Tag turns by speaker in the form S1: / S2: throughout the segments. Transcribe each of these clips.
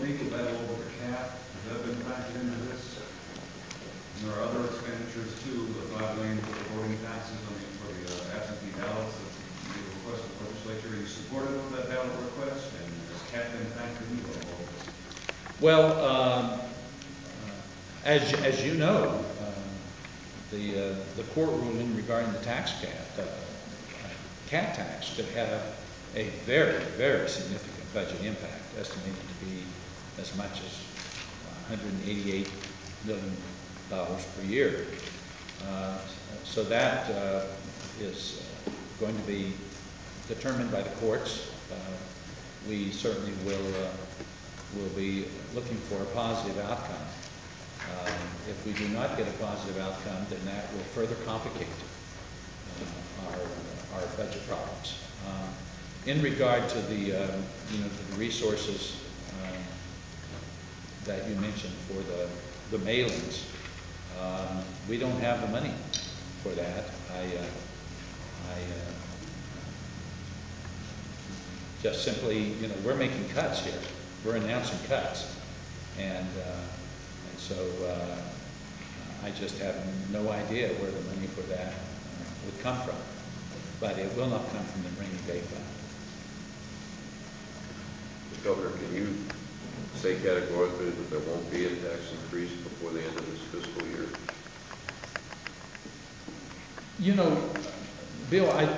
S1: legal battle over the cap, has that been factored into this? And there are other expenditures too, the $5 million for the voting taxes for the absentee ballots that you request of the legislature. Are you supportive of that ballot request? And has cap been factored into all of this?
S2: Well, as you know, the court ruling regarding the tax cap tax could have a very, very significant budget impact, estimated to be as much as $188 million per year. So that is going to be determined by the courts. We certainly will be looking for a positive outcome. If we do not get a positive outcome, then that will further complicate our budget problems. In regard to the to the resources that you mentioned for the mailings, we don't have the money for that. Just simply, we're making cuts here. We're announcing cuts, and so I just have no idea where the money for that would come from. But it will not come from the rainy day fund.
S3: Governor, can you say categorically that there won't be a tax increase before the end of this fiscal year?
S2: Bill, I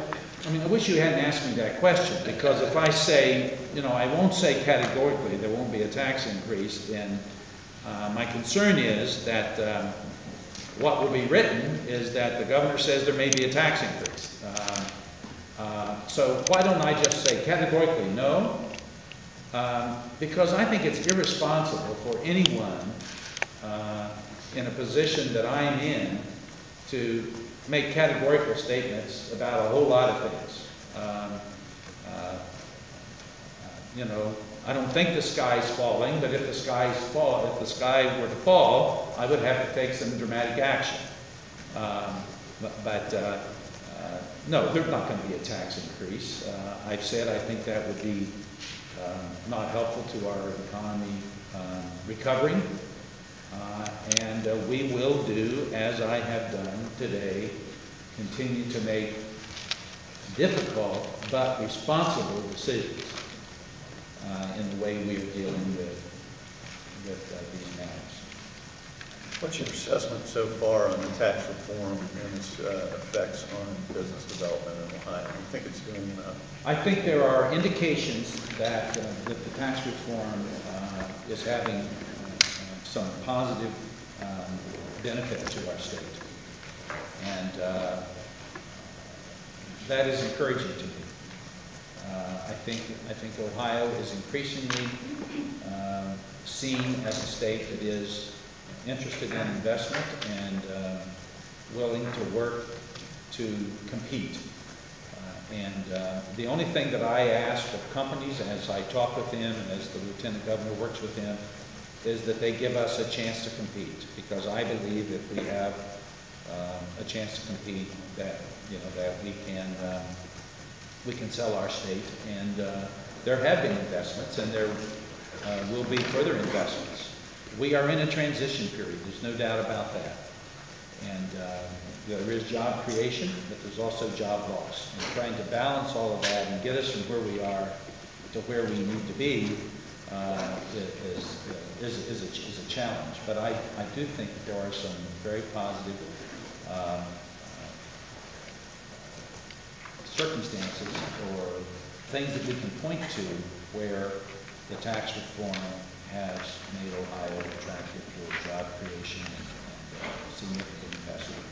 S2: wish you hadn't asked me that question, because if I say, I won't say categorically there won't be a tax increase, then my concern is that what will be written is that the governor says there may be a tax increase. So why don't I just say categorically no? Because I think it's irresponsible for anyone in a position that I'm in to make categorical statements about a whole lot of things. I don't think the sky's falling, but if the sky were to fall, I would have to take some dramatic action. No, there's not going to be a tax increase. I've said I think that would be not helpful to our economy recovering. And we will do, as I have done today, continue to make difficult but responsible decisions in the way we are dealing with these matters.
S4: What's your assessment so far on the tax reform and its effects on business development in Ohio? Do you think it's doing enough?
S2: I think there are indications that the tax reform is having some positive benefit to our state, and that is encouraging to me. I think Ohio is increasingly seen as a state that is interested in investment and willing to work to compete. The only thing that I ask of companies as I talk with them and as the Lieutenant Governor works with them is that they give us a chance to compete, because I believe if we have a chance to compete, that that we can sell our state. And there have been investments, and there will be further investments. We are in a transition period. There's no doubt about that. And there is job creation, but there's also job loss. And trying to balance all of that and get us from where we are to where we need to be is a challenge. But I do think that there are some very positive circumstances or things that we can point to where the tax reform has made Ohio attractive for job creation and significant investment.